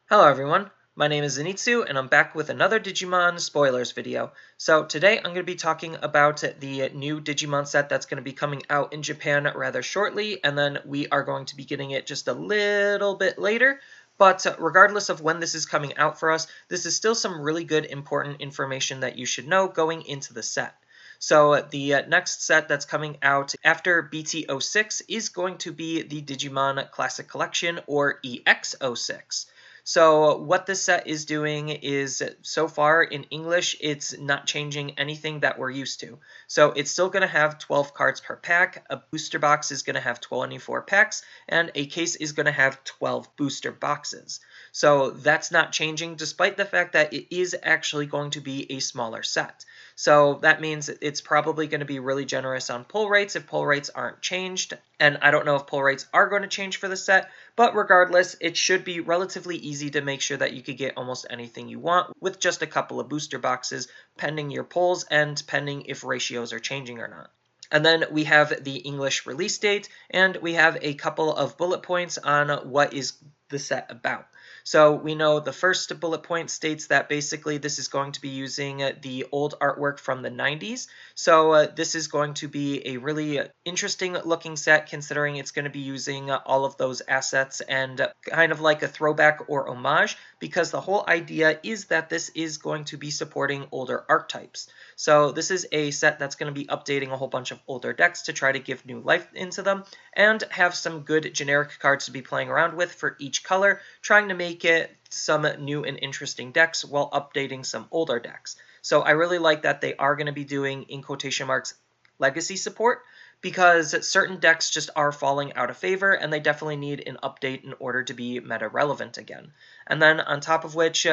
Hello everyone, my name is Zenitsu and I'm back with another Digimon spoilers video. So today I'm going to be talking about the new Digimon set that's going to be coming out in Japan rather shortly, and then we are going to be getting it just a little bit later. But regardless of when this is coming out for us, this is still some really good important information that you should know going into the set. So the next set that's coming out after BT06 is going to be the Digimon Classic Collection, or EX06. So what this set is doing is, so far in English, it's not changing anything that we're used to. So it's still going to have 12 cards per pack, a booster box is going to have 24 packs, and a case is going to have 12 booster boxes. So that's not changing, despite the fact that it is actually going to be a smaller set. So that means it's probably going to be really generous on pull rates if pull rates aren't changed. And I don't know if pull rates are going to change for the set, but regardless, it should be relatively easy to make sure that you could get almost anything you want with just a couple of booster boxes, pending your pulls and pending if ratios are changing or not. And then we have the English release date, and we have a couple of bullet points on what is the set about. So we know the first bullet point states that basically this is going to be using the old artwork from the 90s. So this is going to be a really interesting looking set, considering it's going to be using all of those assets and kind of like a throwback or homage, because the whole idea is that this is going to be supporting older archetypes. So this is a set that's going to be updating a whole bunch of older decks to try to give new life into them and have some good generic cards to be playing around with for each color, trying to make it some new and interesting decks while updating some older decks. So I really like that they are going to be doing, in quotation marks, legacy support, because certain decks just are falling out of favor and they definitely need an update in order to be meta relevant again. And then on top of which,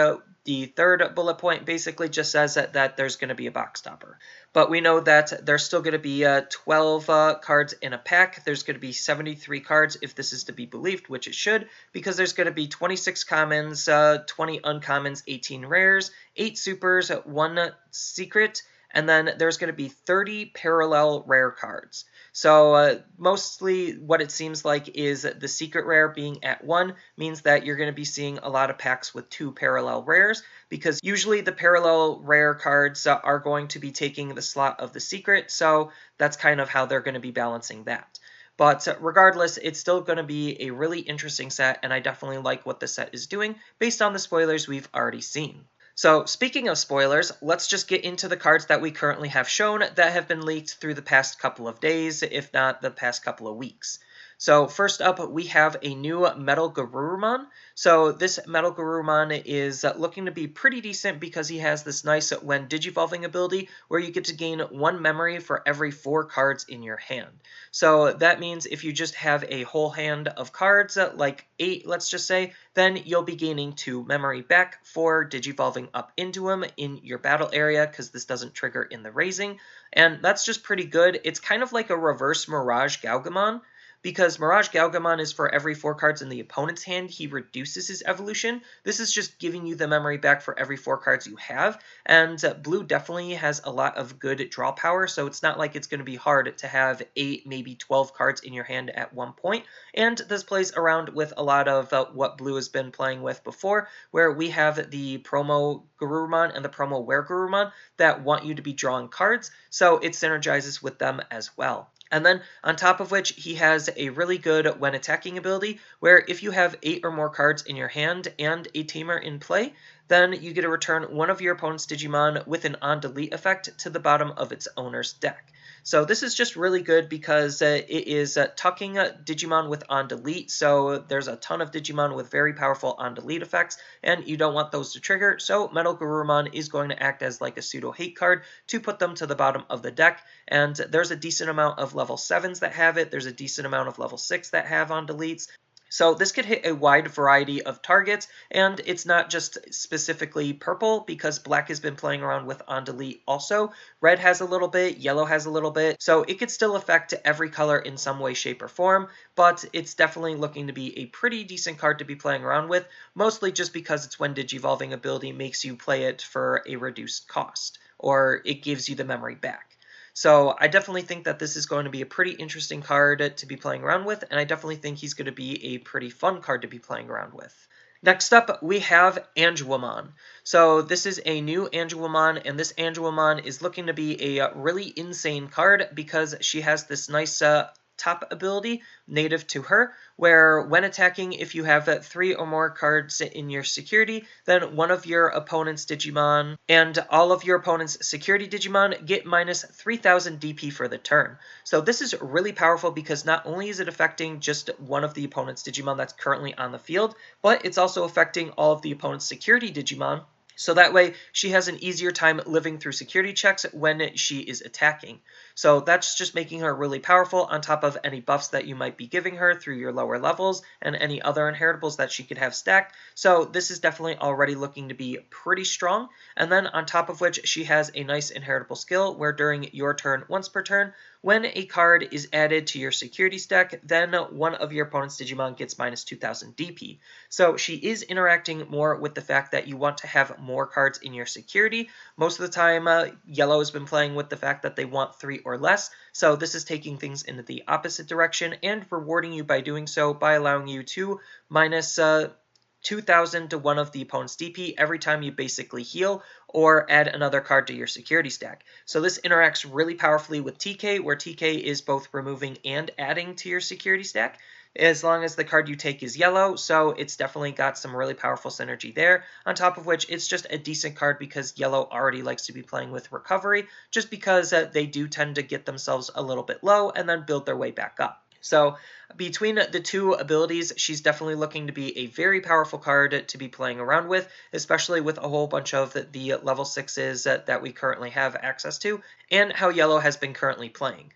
the third bullet point basically just says that there's going to be a box topper. But we know that there's still going to be 12 cards in a pack. There's going to be 73 cards if this is to be believed, which it should, because there's going to be 26 commons, 20 uncommons, 18 rares, 8 supers, 1 secret, and then there's going to be 30 parallel rare cards. So mostly what it seems like is the secret rare being at 1 means that you're going to be seeing a lot of packs with 2 parallel rares, because usually the parallel rare cards are going to be taking the slot of the secret, so that's kind of how they're going to be balancing that. But regardless, it's still going to be a really interesting set, and I definitely like what the set is doing based on the spoilers we've already seen. So speaking of spoilers, let's just get into the cards that we currently have shown that have been leaked through the past couple of days, if not the past couple of weeks. So first up, we have a new MetalGarurumon. So this MetalGarurumon is looking to be pretty decent because he has this nice when digivolving ability where you get to gain 1 memory for every 4 cards in your hand. So that means if you just have a whole hand of cards, like 8 let's just say, then you'll be gaining 2 memory back for digivolving up into him in your battle area, because this doesn't trigger in the raising. And that's just pretty good. It's kind of like a reverse Mirage Kuwagamon, because Mirage Kuwagamon is for every 4 cards in the opponent's hand, he reduces his evolution. This is just giving you the memory back for every 4 cards you have, and blue definitely has a lot of good draw power, so it's not like it's going to be hard to have 8, maybe 12 cards in your hand at one point, and this plays around with a lot of what blue has been playing with before, where we have the promo Garurumon and the promo WarGreymon that want you to be drawing cards, so it synergizes with them as well. And then, on top of which, he has a really good when attacking ability, where if you have 8 or more cards in your hand and a tamer in play, then you get to return one of your opponent's Digimon with an on-delete effect to the bottom of its owner's deck. So this is just really good because it is tucking Digimon with on-delete, so there's a ton of Digimon with very powerful on-delete effects, and you don't want those to trigger, so MetalGarurumon is going to act as like a pseudo-hate card to put them to the bottom of the deck, and there's a decent amount of level 7s that have it, there's a decent amount of level 6 that have on-deletes. So this could hit a wide variety of targets, and it's not just specifically purple, because black has been playing around with on delete also. Red has a little bit, yellow has a little bit, so it could still affect every color in some way, shape, or form, but it's definitely looking to be a pretty decent card to be playing around with, mostly just because it's when Digivolving ability makes you play it for a reduced cost, or it gives you the memory back. So I definitely think that this is going to be a pretty interesting card to be playing around with, and I definitely think he's going to be a pretty fun card to be playing around with. Next up, we have Angewomon. So this is a new Angewomon, and this Angewomon is looking to be a really insane card because she has this nice top ability native to her, where when attacking, if you have 3 or more cards in your security, then one of your opponent's Digimon and all of your opponent's security Digimon get minus 3000 DP for the turn. So this is really powerful because not only is it affecting just one of the opponent's Digimon that's currently on the field, but it's also affecting all of the opponent's security Digimon. So that way, she has an easier time living through security checks when she is attacking. So that's just making her really powerful on top of any buffs that you might be giving her through your lower levels and any other inheritables that she could have stacked. So this is definitely already looking to be pretty strong. And then on top of which, she has a nice inheritable skill where during your turn, once per turn, when a card is added to your security stack, then one of your opponent's Digimon gets minus 2000 DP. So she is interacting more with the fact that you want to have more cards in your security. Most of the time, Yellow has been playing with the fact that they want 3 or less, so this is taking things into the opposite direction and rewarding you by doing so by allowing you to minus 2000 to one of the opponent's DP every time you basically heal or add another card to your security stack. So this interacts really powerfully with TK, where TK is both removing and adding to your security stack, as long as the card you take is yellow, so it's definitely got some really powerful synergy there. On top of which, it's just a decent card because yellow already likes to be playing with recovery, just because they do tend to get themselves a little bit low and then build their way back up. So between the two abilities, she's definitely looking to be a very powerful card to be playing around with, especially with a whole bunch of the level 6s that we currently have access to, and how yellow has been currently playing.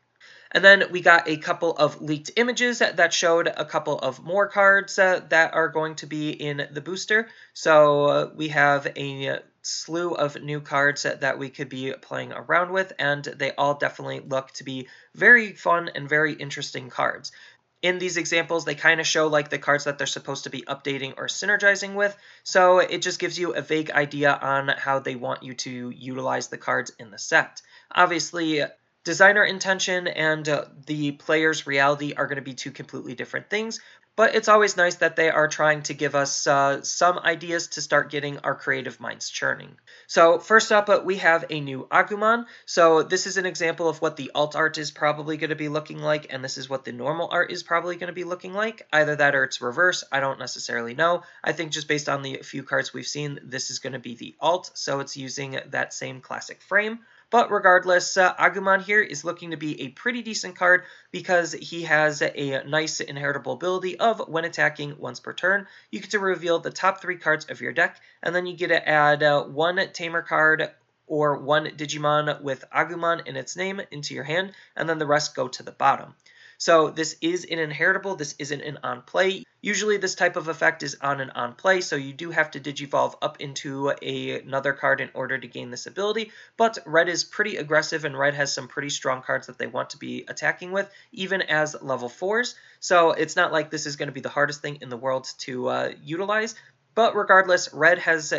And then we got a couple of leaked images that showed a couple of more cards that are going to be in the booster. So we have a slew of new cards that we could be playing around with, and they all definitely look to be very fun and very interesting cards. In these examples, they kind of show like the cards that they're supposed to be updating or synergizing with, so it just gives you a vague idea on how they want you to utilize the cards in the set. Obviously, designer intention and the player's reality are going to be two completely different things, but it's always nice that they are trying to give us some ideas to start getting our creative minds churning. So first up, we have a new Agumon. So this is an example of what the alt art is probably going to be looking like, and this is what the normal art is probably going to be looking like. Either that or it's reverse. I don't necessarily know. I think just based on the few cards we've seen, this is going to be the alt, so it's using that same classic frame. But regardless, Agumon here is looking to be a pretty decent card because he has a nice inheritable ability of when attacking once per turn, you get to reveal the top 3 cards of your deck, and then you get to add one Tamer card or one Digimon with Agumon in its name into your hand, and then the rest go to the bottom. So this is an inheritable, this isn't an on-play. Usually this type of effect is on and on-play, so you do have to Digivolve up into another card in order to gain this ability, but Red is pretty aggressive and Red has some pretty strong cards that they want to be attacking with, even as level 4s, so it's not like this is going to be the hardest thing in the world to utilize, but regardless, Red has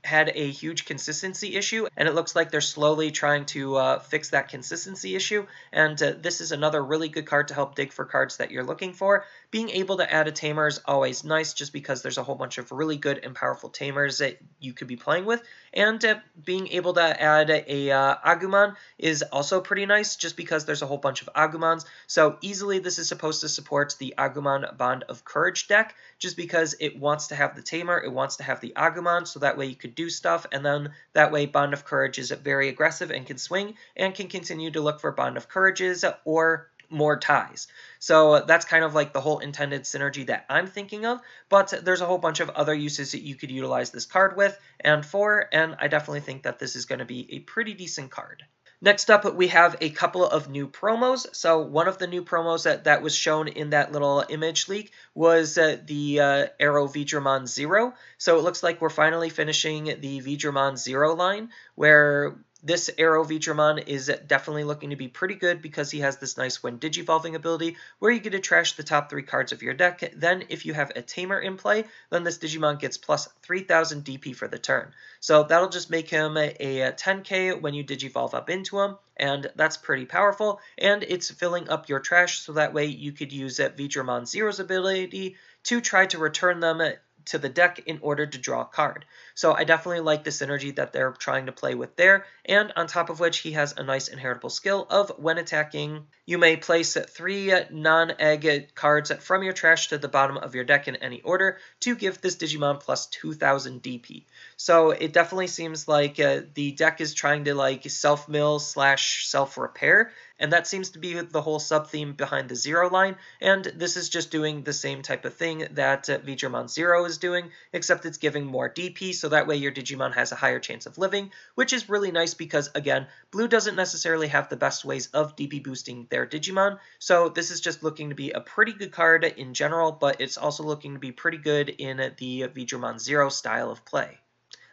had a huge consistency issue, and it looks like they're slowly trying to fix that consistency issue, and this is another really good card to help dig for cards that you're looking for. Being able to add a Tamer is always nice just because there's a whole bunch of really good and powerful Tamers that you could be playing with, and being able to add a Agumon is also pretty nice just because there's a whole bunch of Agumons, so easily this is supposed to support the Agumon Bond of Courage deck just because it wants to have the Tamer, it wants to have the Agumon, so that way you could do stuff, and then that way Bond of Courage is very aggressive and can swing and can continue to look for Bond of Courages or more ties. So that's kind of like the whole intended synergy that I'm thinking of, but there's a whole bunch of other uses that you could utilize this card with and for, and I definitely think that this is going to be a pretty decent card. Next up, we have a couple of new promos. So one of the new promos that was shown in that little image leak was the AeroVeedramon Zero. So it looks like we're finally finishing the Veedramon Zero line, where this AeroVeedramon is definitely looking to be pretty good because he has this nice when Digivolving ability where you get to trash the top 3 cards of your deck. Then if you have a Tamer in play, then this Digimon gets plus 3000 DP for the turn. So that'll just make him a 10k when you Digivolve up into him, and that's pretty powerful, and it's filling up your trash so that way you could use Veedramon Zero's ability to try to return them to the deck in order to draw a card. So I definitely like the synergy that they're trying to play with there, and on top of which he has a nice inheritable skill of when attacking, you may place 3 non-egg cards from your trash to the bottom of your deck in any order to give this Digimon plus 2000 DP. So it definitely seems like the deck is trying to like self-mill slash self-repair, and that seems to be the whole sub-theme behind the Zero line, and this is just doing the same type of thing that Veedramon Zero is doing, except it's giving more DP, so that way your Digimon has a higher chance of living, which is really nice because, again, Blue doesn't necessarily have the best ways of DP boosting their Digimon, so this is just looking to be a pretty good card in general, but it's also looking to be pretty good in the Veedramon Zero style of play.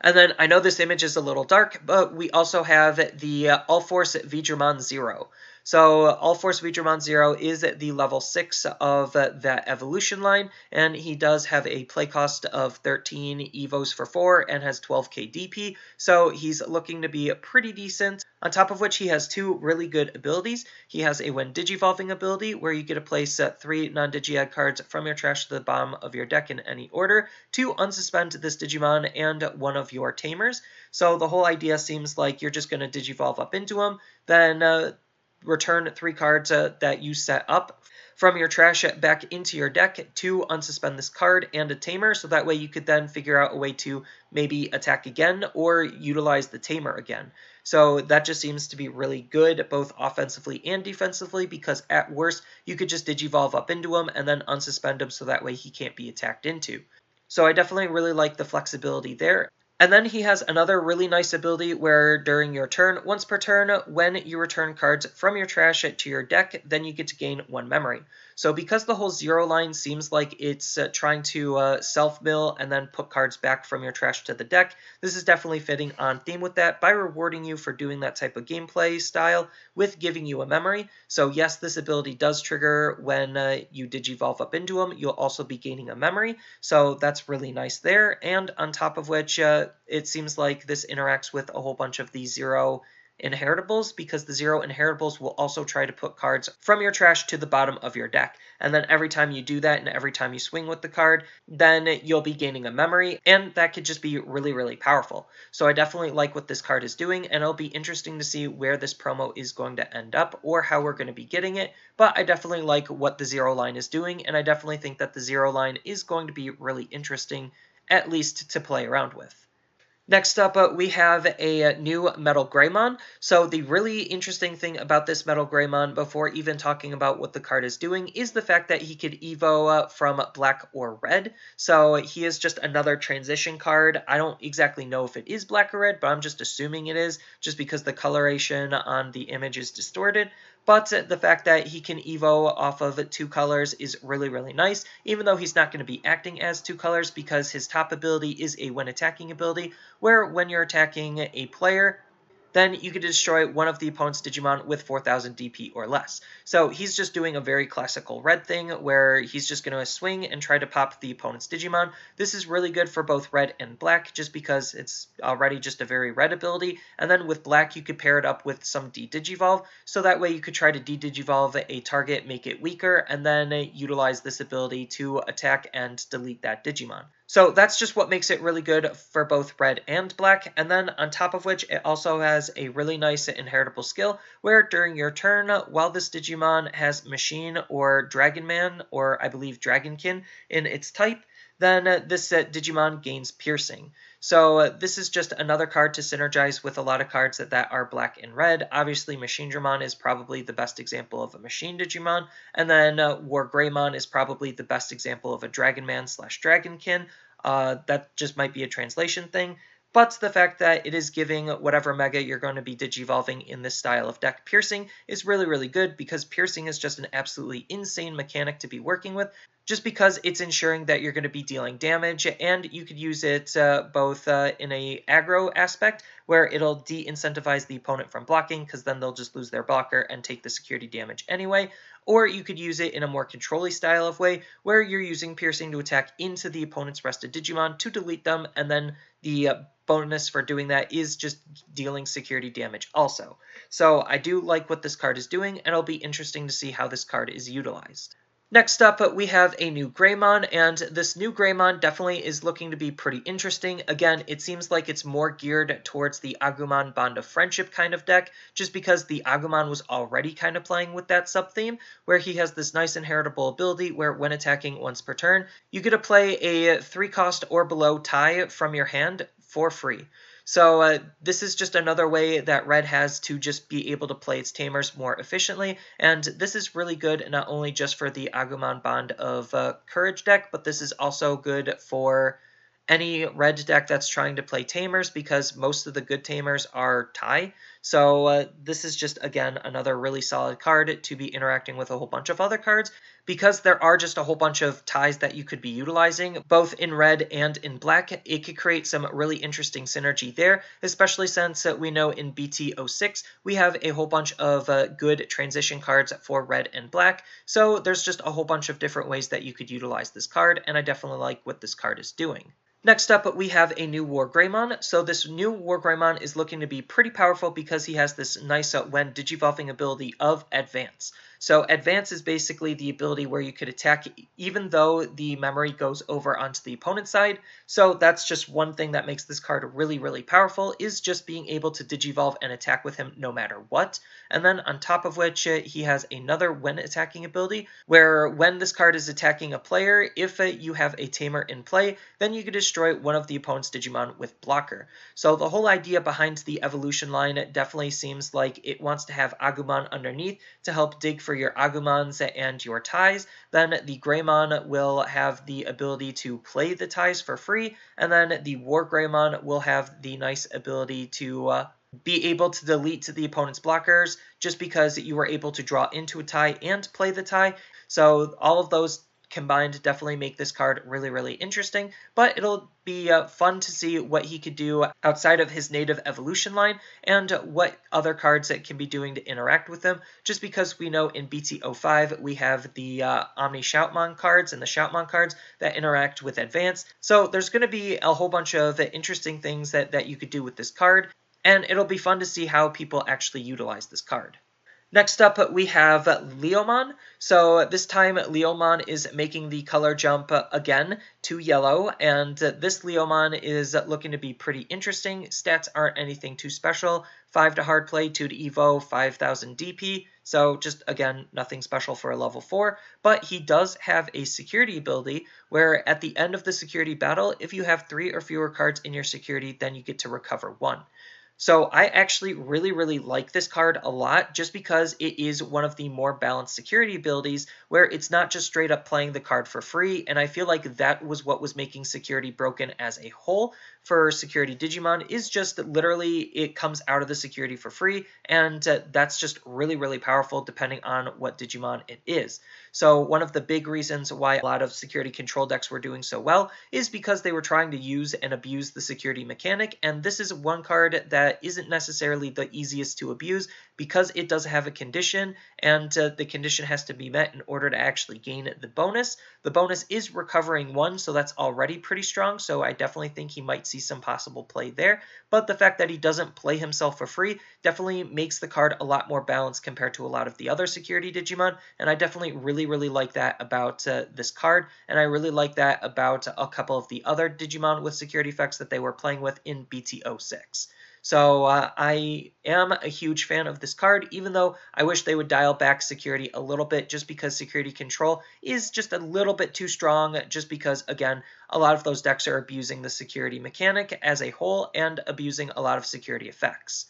And then I know this image is a little dark, but we also have the UlforceVeedramon Zero. So UlforceVeedramon Zero is the level 6 of that evolution line, and he does have a play cost of 13 Evos for 4 and has 12k DP, so he's looking to be pretty decent. On top of which he has 2 really good abilities. He has a when Digivolving ability, where you get to place 3 non-Digi-Egg cards from your trash to the bottom of your deck in any order to unsuspend this Digimon and one of your tamers. So the whole idea seems like you're just going to Digivolve up into him, then return 3 cards that you set up from your trash back into your deck to unsuspend this card and a tamer, so that way you could then figure out a way to maybe attack again or utilize the tamer again. So that just seems to be really good, both offensively and defensively, because at worst, you could just Digivolve up into him and then unsuspend him so that way he can't be attacked into. So I definitely really like the flexibility there. And then he has another really nice ability where during your turn, once per turn, when you return cards from your trash to your deck, then you get to gain 1 memory. So because the whole Zero line seems like it's trying to self-mill and then put cards back from your trash to the deck, this is definitely fitting on theme with that by rewarding you for doing that type of gameplay style with giving you a memory. So yes, this ability does trigger when you Digivolve up into him. You'll also be gaining a memory, so that's really nice there. And on top of which, it seems like this interacts with a whole bunch of the Zero inheritables, because the Zero inheritables will also try to put cards from your trash to the bottom of your deck. And then every time you do that and every time you swing with the card, then you'll be gaining a memory, and that could just be really, really powerful. So I definitely like what this card is doing, and it'll be interesting to see where this promo is going to end up or how we're going to be getting it. But I definitely like what the Zero line is doing, and I definitely think that the Zero line is going to be really interesting, at least to play around with. Next up, we have a new MetalGreymon. So the really interesting thing about this MetalGreymon, before even talking about what the card is doing, is the fact that he could Evo from black or red. So he is just another transition card. I don't exactly know if it is black or red, but I'm just assuming it is, just because the coloration on the image is distorted. But the fact that he can Evo off of 2 colors is really, really nice, even though he's not going to be acting as 2 colors, because his top ability is a when attacking ability, where when you're attacking a player, then you can destroy one of the opponent's Digimon with 4000 DP or less. So he's just doing a very classical red thing, where he's just going to swing and try to pop the opponent's Digimon. This is really good for both red and black, just because it's already just a very red ability, and then with black you could pair it up with some de-Digivolve, so that way you could try to de-Digivolve a target, make it weaker, and then utilize this ability to attack and delete that Digimon. So that's just what makes it really good for both red and black, and then on top of which it also has a really nice inheritable skill, where during your turn, while this Digimon has Machine or Dragonman, or I believe Dragonkin in its type, then this Digimon gains Piercing. So this is just another card to synergize with a lot of cards that are black and red. Obviously, MachineDramon is probably the best example of a Machine Digimon, and then WarGreymon is probably the best example of a Dragonman / Dragonkin. That just might be a translation thing. But the fact that it is giving whatever mega you're going to be Digivolving in this style of deck Piercing is really, really good, because Piercing is just an absolutely insane mechanic to be working with, just because it's ensuring that you're going to be dealing damage, and you could use it both in a aggro aspect, where it'll de-incentivize the opponent from blocking, because then they'll just lose their blocker and take the security damage anyway, or you could use it in a more control-y style of way, where you're using Piercing to attack into the opponent's rested Digimon to delete them, and then the bonus for doing that is just dealing security damage also. So I do like what this card is doing, and it'll be interesting to see how this card is utilized. Next up, we have a new Greymon, and this new Greymon definitely is looking to be pretty interesting. Again, it seems like it's more geared towards the Agumon Bond of Friendship kind of deck, just because the Agumon was already kind of playing with that sub-theme, where he has this nice inheritable ability where when attacking once per turn, you get to play a 3-cost or below tie from your hand for free. So this is just another way that Red has to just be able to play its Tamers more efficiently, and this is really good not only just for the Agumon Bond of Courage deck, but this is also good for any Red deck that's trying to play Tamers, because most of the good Tamers are tie. So this is just, again, another really solid card to be interacting with a whole bunch of other cards, because there are just a whole bunch of ties that you could be utilizing, both in red and in black. It could create some really interesting synergy there, especially since we know in BT06 we have a whole bunch of good transition cards for red and black, so there's just a whole bunch of different ways that you could utilize this card, and I definitely like what this card is doing. Next up, we have a new WarGreymon. So this new WarGreymon is looking to be pretty powerful because he has this nice when digivolving ability of Advance. So Advance is basically the ability where you could attack even though the memory goes over onto the opponent's side. So that's just one thing that makes this card really, really powerful, is just being able to digivolve and attack with him no matter what. And then on top of which, he has another when attacking ability, where when this card is attacking a player, if you have a Tamer in play, then you can destroy one of the opponent's Digimon with Blocker. So the whole idea behind the evolution line definitely seems like it wants to have Agumon underneath to help dig for your Agumons and your ties. Then the Greymon will have the ability to play the ties for free, and then the WarGreymon will have the nice ability to be able to delete the opponent's blockers just because you were able to draw into a tie and play the tie. So all of those combined definitely make this card really, really interesting, but it'll be fun to see what he could do outside of his native evolution line and what other cards that can be doing to interact with them, just because we know in BT05 we have the Omni Shoutmon cards and the Shoutmon cards that interact with Advance, so there's going to be a whole bunch of interesting things that you could do with this card, and it'll be fun to see how people actually utilize this card. Next up, we have Leomon. So this time, Leomon is making the color jump again to yellow, and this Leomon is looking to be pretty interesting. Stats aren't anything too special. 5 to hard play, 2 to evo, 5000 DP. So just, again, nothing special for a level 4. But he does have a security ability where at the end of the security battle, if you have 3 or fewer cards in your security, then you get to recover 1. So I actually really, really like this card a lot, just because it is one of the more balanced security abilities where it's not just straight up playing the card for free, and I feel like that was what was making security broken as a whole for security Digimon, is just that literally it comes out of the security for free, and that's just really, really powerful depending on what Digimon it is. So one of the big reasons why a lot of security control decks were doing so well is because they were trying to use and abuse the security mechanic, and this is one card that isn't necessarily the easiest to abuse because it does have a condition, and the condition has to be met in order to actually gain the bonus. The bonus is recovering 1, so that's already pretty strong, so I definitely think he might see some possible play there, but the fact that he doesn't play himself for free definitely makes the card a lot more balanced compared to a lot of the other security Digimon, and I definitely really, really like that about this card, and I really like that about a couple of the other Digimon with security effects that they were playing with in BT06. So I am a huge fan of this card, even though I wish they would dial back security a little bit, just because security control is just a little bit too strong, just because, again, a lot of those decks are abusing the security mechanic as a whole and abusing a lot of security effects.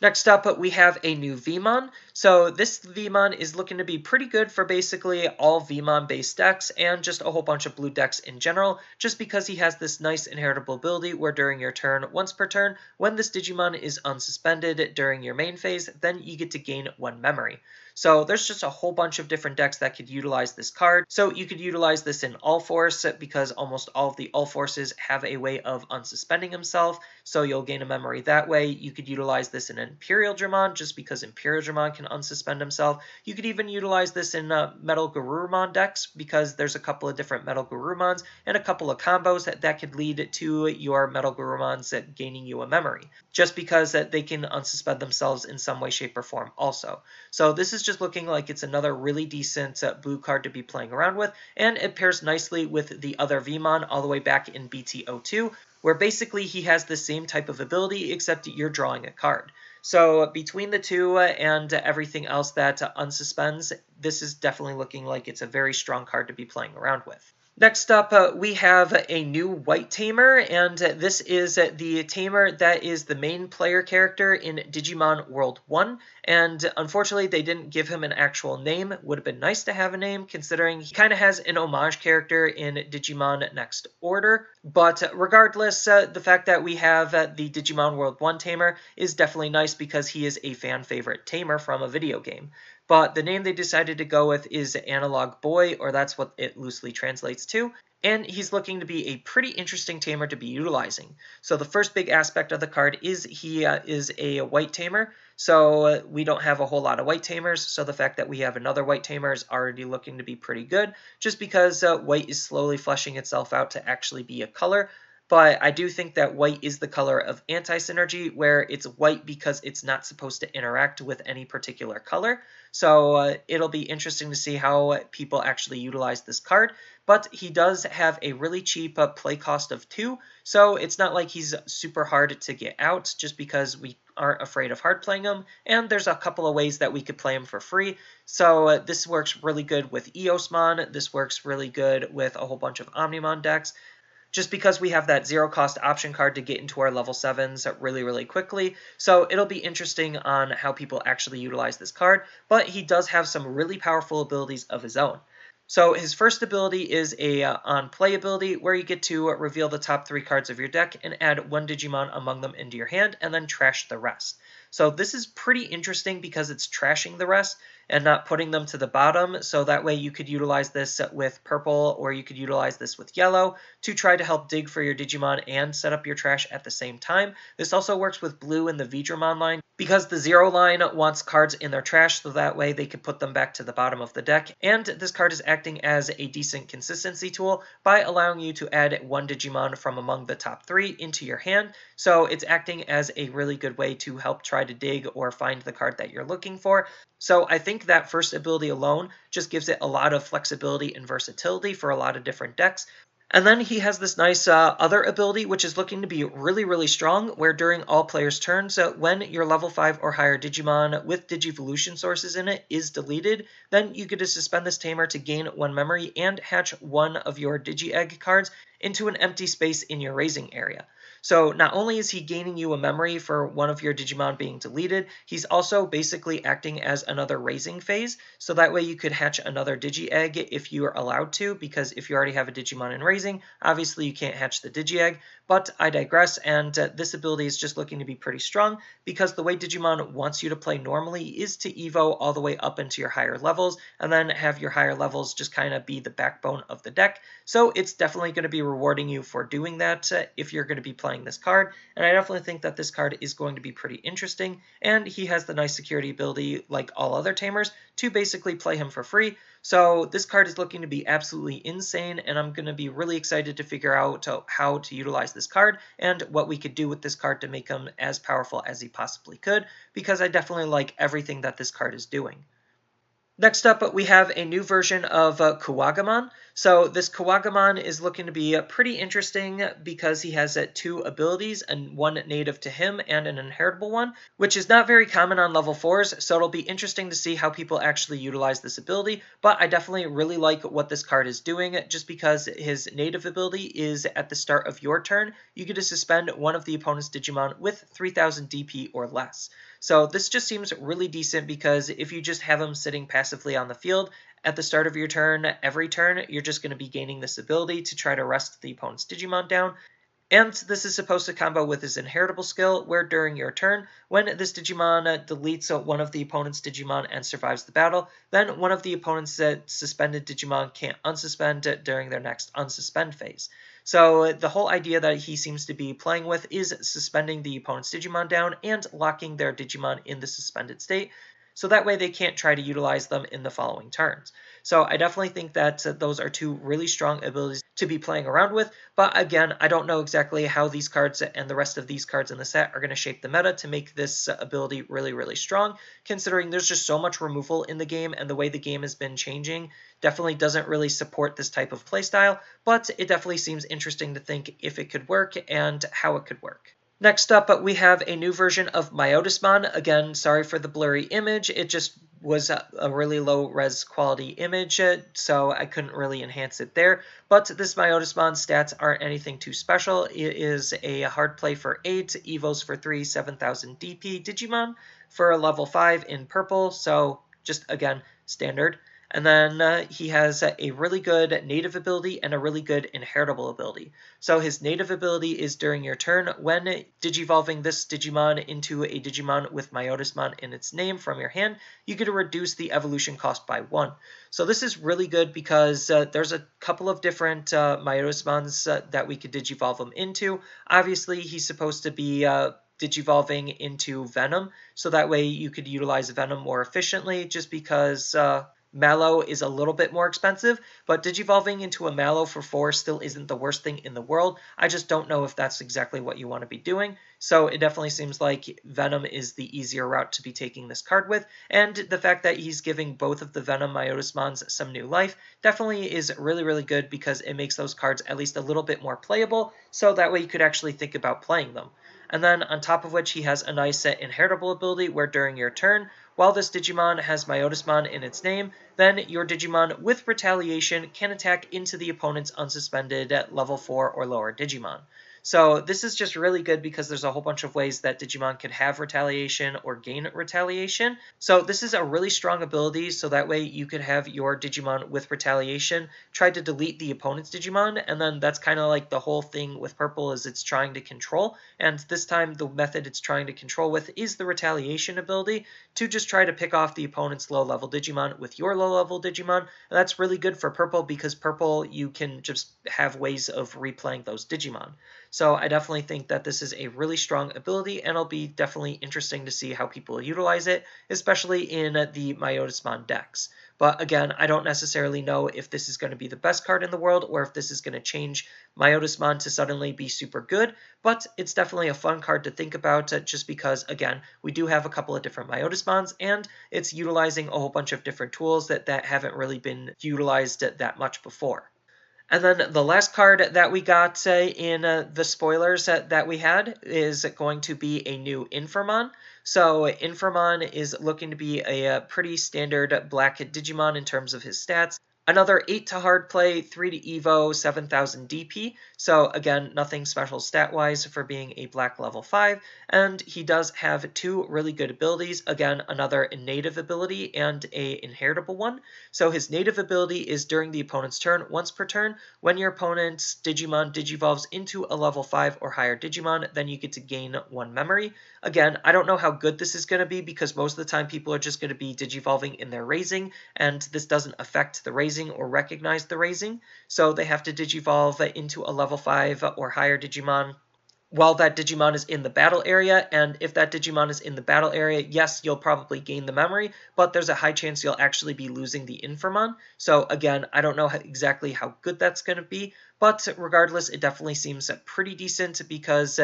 Next up, we have a new Veemon. So this Veemon is looking to be pretty good for basically all Veemon-based decks and just a whole bunch of blue decks in general, just because he has this nice inheritable ability where during your turn, once per turn, when this Digimon is unsuspended during your main phase, then you get to gain 1 memory. So there's just a whole bunch of different decks that could utilize this card. So you could utilize this in UlforceVeedramon because almost all of the UlforceVeedramons have a way of unsuspending himself, so you'll gain a memory that way. You could utilize this in ImperialDramon just because ImperialDramon can unsuspend himself. You could even utilize this in MetalGarurumon decks because there's a couple of different MetalGarurumons and a couple of combos that could lead to your MetalGarurumons gaining you a memory, just because they can unsuspend themselves in some way, shape, or form also. So this is is just looking like it's another really decent blue card to be playing around with, and it pairs nicely with the other Veemon all the way back in BT02, where basically he has the same type of ability except you're drawing a card. So between the two and everything else that unsuspends, this is definitely looking like it's a very strong card to be playing around with. Next up, we have a new white tamer, and this is the tamer that is the main player character in Digimon World 1, and unfortunately they didn't give him an actual name. Would have been nice to have a name, considering he kind of has an homage character in Digimon Next Order, but regardless, the fact that we have the Digimon World 1 tamer is definitely nice because he is a fan favorite tamer from a video game. But the name they decided to go with is Analog Boy, or that's what it loosely translates to, and he's looking to be a pretty interesting tamer to be utilizing. So the first big aspect of the card is he is a white tamer, so we don't have a whole lot of white tamers, so the fact that we have another white tamer is already looking to be pretty good, just because white is slowly fleshing itself out to actually be a color. But I do think that white is the color of anti-synergy, where it's white because it's not supposed to interact with any particular color. So it'll be interesting to see how people actually utilize this card. But he does have a really cheap play cost of 2, so it's not like he's super hard to get out just because we aren't afraid of hard playing him. And there's a couple of ways that we could play him for free. So this works really good with EOSmon. This works really good with a whole bunch of Omnimon decks, just because we have that zero cost option card to get into our level 7s really quickly. So it'll be interesting on how people actually utilize this card, but he does have some really powerful abilities of his own. So his first ability is a on-play ability where you get to reveal the top 3 cards of your deck and add 1 Digimon among them into your hand and then trash the rest. So this is pretty interesting because it's trashing the rest and not putting them to the bottom, so that way you could utilize this with purple or you could utilize this with yellow to try to help dig for your Digimon and set up your trash at the same time. This also works with blue in the Veedramon line because the Zero line wants cards in their trash, so that way they can put them back to the bottom of the deck, and this card is acting as a decent consistency tool by allowing you to add 1 Digimon from among the top 3 into your hand, so it's acting as a really good way to help try to dig or find the card that you're looking for. So I think that first ability alone just gives it a lot of flexibility and versatility for a lot of different decks. And then he has this nice other ability, which is looking to be really strong, where during all players' turns, when your level 5 or higher Digimon with Digivolution sources in it is deleted, then you get to suspend this tamer to gain 1 memory and hatch 1 of your Digi-Egg cards into an empty space in your raising area. So not only is he gaining you a memory for 1 of your Digimon being deleted, he's also basically acting as another raising phase, so that way you could hatch another Digi-Egg if you are allowed to, because if you already have a Digimon in raising, obviously you can't hatch the Digi-Egg, but I digress, and this ability is just looking to be pretty strong, because the way Digimon wants you to play normally is to Evo all the way up into your higher levels, and then have your higher levels just kind of be the backbone of the deck, so it's definitely going to be rewarding you for doing that if you're going to be playing this card, and I definitely think that this card is going to be pretty interesting, and he has the nice security ability, like all other tamers, to basically play him for free. So this card is looking to be absolutely insane, and I'm going to be really excited to figure out how to utilize this card and what we could do with this card to make him as powerful as he possibly could, because I definitely like everything that this card is doing. Next up, we have a new version of Kuwagamon. So this Kuwagamon is looking to be pretty interesting because he has 2 abilities, and 1 native to him and an inheritable one, which is not very common on level 4s, so it'll be interesting to see how people actually utilize this ability, but I definitely really like what this card is doing, just because his native ability is at the start of your turn, you get to suspend 1 of the opponent's Digimon with 3000 DP or less. So this just seems really decent because if you just have him sitting passively on the field, at the start of your turn, every turn, you're just going to be gaining this ability to try to rest the opponent's Digimon down. And this is supposed to combo with his inheritable skill, where during your turn, when this Digimon deletes 1 of the opponent's Digimon and survives the battle, then 1 of the opponent's suspended Digimon can't unsuspend during their next unsuspend phase. So the whole idea that he seems to be playing with is suspending the opponent's Digimon down and locking their Digimon in the suspended state, so that way they can't try to utilize them in the following turns. So I definitely think that those are two really strong abilities to be playing around with, but again, I don't know exactly how these cards and the rest of these cards in the set are going to shape the meta to make this ability really, really strong, considering there's just so much removal in the game, and the way the game has been changing definitely doesn't really support this type of playstyle, but it definitely seems interesting to think if it could work and how it could work. Next up, we have a new version of Myotismon. Again, sorry for the blurry image. It just was a really low res quality image, so I couldn't really enhance it there. But this Myotismon stats aren't anything too special. It is a hard play for 8, evos for 3, 7000 DP Digimon for a level 5 in purple, so just again, standard. And then he has a really good native ability and a really good inheritable ability. So his native ability is during your turn, when digivolving this Digimon into a Digimon with Myotismon in its name from your hand, you get to reduce the evolution cost by 1. So this is really good because there's a couple of different Myotismons that we could digivolve him into. Obviously, he's supposed to be digivolving into Venom, so that way you could utilize Venom more efficiently, just because Mallow is a little bit more expensive, but digivolving into a Mallow for 4 still isn't the worst thing in the world. I just don't know if that's exactly what you want to be doing, so it definitely seems like Venom is the easier route to be taking this card with, and the fact that he's giving both of the Venom Myotismons some new life definitely is really, really good, because it makes those cards at least a little bit more playable, so that way you could actually think about playing them. And then on top of which, he has a nice inheritable ability where during your turn, while this Digimon has Myotismon in its name, then your Digimon with Retaliation can attack into the opponent's unsuspended level 4 or lower Digimon. So this is just really good because there's a whole bunch of ways that Digimon could have Retaliation or gain Retaliation. So this is a really strong ability, so that way you could have your Digimon with Retaliation try to delete the opponent's Digimon, and then that's kind of like the whole thing with purple is it's trying to control, and this time the method it's trying to control with is the Retaliation ability to just try to pick off the opponent's low-level Digimon with your low-level Digimon, and that's really good for purple because purple you can just have ways of replaying those Digimon. So I definitely think that this is a really strong ability, and it'll be definitely interesting to see how people utilize it, especially in the Myotismon decks. But again, I don't necessarily know if this is going to be the best card in the world, or if this is going to change Myotismon to suddenly be super good, but it's definitely a fun card to think about, just because, again, we do have a couple of different Myotismons, and it's utilizing a whole bunch of different tools that haven't really been utilized that much before. And then the last card that we got in the spoilers that we had is going to be a new Infermon. So Infermon is looking to be a pretty standard black Digimon in terms of his stats. Another 8 to hard play, 3 to Evo, 7000 DP. So again, nothing special stat-wise for being a black level 5. And he does have 2 really good abilities. Again, another native ability and a inheritable one. So his native ability is during the opponent's turn, once per turn. When your opponent's Digimon digivolves into a level 5 or higher Digimon, then you get to gain 1 memory. Again, I don't know how good this is going to be, because most of the time people are just going to be digivolving in their raising, and this doesn't affect the raising or recognize the raising, so they have to digivolve into a level 5 or higher Digimon while that Digimon is in the battle area, and if that Digimon is in the battle area, yes, you'll probably gain the memory, but there's a high chance you'll actually be losing the Infermon. So again, I don't know exactly how good that's going to be, but regardless, it definitely seems pretty decent, because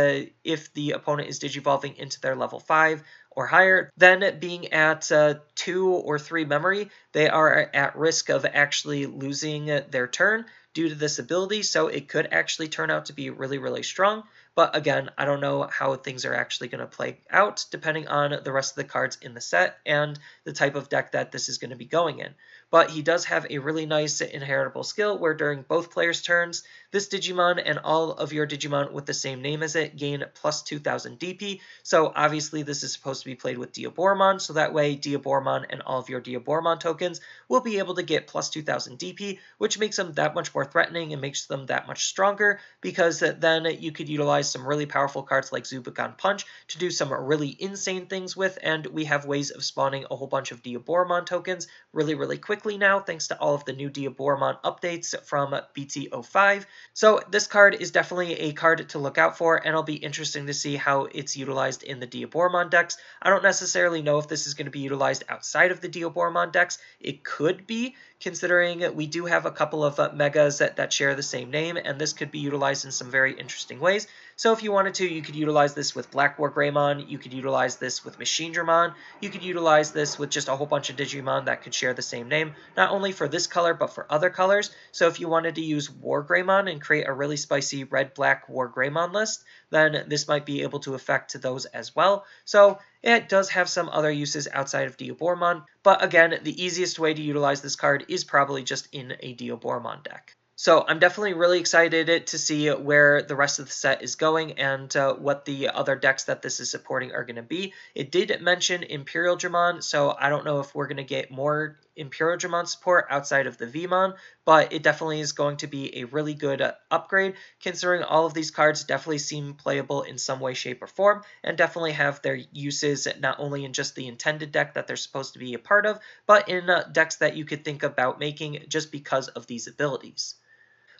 if the opponent is digivolving into their level 5 or higher, then being at 2 or 3 memory, they are at risk of actually losing their turn due to this ability, so it could actually turn out to be really, really strong. But again, I don't know how things are actually going to play out, depending on the rest of the cards in the set and the type of deck that this is going to be going in. But he does have a really nice inheritable skill where during both players' turns, this Digimon and all of your Digimon with the same name as it gain plus 2000 DP. So obviously this is supposed to be played with Diaboromon, so that way Diaboromon and all of your Diaboromon tokens will be able to get plus 2000 DP, which makes them that much more threatening and makes them that much stronger, because then you could utilize some really powerful cards like Zubagon Punch to do some really insane things with, and we have ways of spawning a whole bunch of Diaboromon tokens really, really quickly now, thanks to all of the new Diaboromon updates from BT05. So this card is definitely a card to look out for, and it'll be interesting to see how it's utilized in the Digimon decks. I don't necessarily know if this is going to be utilized outside of the Digimon decks. It could be, considering we do have a couple of megas that share the same name, and this could be utilized in some very interesting ways. So if you wanted to, you could utilize this with Black WarGreymon, you could utilize this with MetalGarurumon, you could utilize this with just a whole bunch of Digimon that could share the same name, not only for this color, but for other colors. So if you wanted to use WarGreymon and create a really spicy red-black WarGreymon list, then this might be able to affect those as well. So it does have some other uses outside of Digimon, but again, the easiest way to utilize this card is probably just in a Digimon deck. So I'm definitely really excited to see where the rest of the set is going and what the other decks that this is supporting are going to be. It did mention MetalGreymon, so I don't know if we're going to get more MetalGreymon support outside of the Veemon, but it definitely is going to be a really good upgrade, considering all of these cards definitely seem playable in some way, shape, or form, and definitely have their uses not only in just the intended deck that they're supposed to be a part of, but in decks that you could think about making just because of these abilities.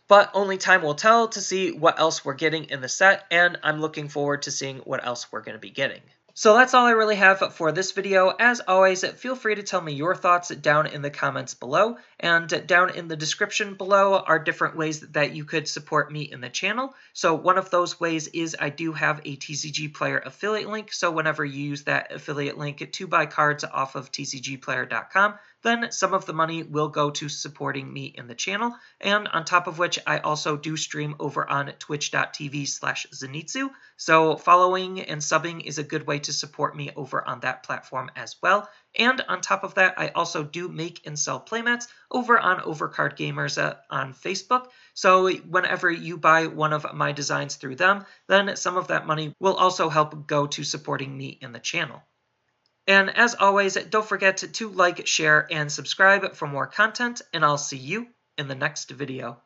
But only time will tell to see what else we're getting in the set, and I'm looking forward to seeing what else we're going to be getting. So that's all I really have for this video. As always, feel free to tell me your thoughts down in the comments below, and down in the description below are different ways that you could support me in the channel. So one of those ways is I do have a TCG Player affiliate link, so whenever you use that affiliate link to buy cards off of tcgplayer.com, then some of the money will go to supporting me in the channel, and on top of which I also do stream over on twitch.tv/Zenitsu, so following and subbing is a good way to support me over on that platform as well. And on top of that, I also do make and sell playmats over on Overcard Gamers on Facebook, so whenever you buy one of my designs through them, then some of that money will also help go to supporting me in the channel. And as always, don't forget to like, share, and subscribe for more content, and I'll see you in the next video.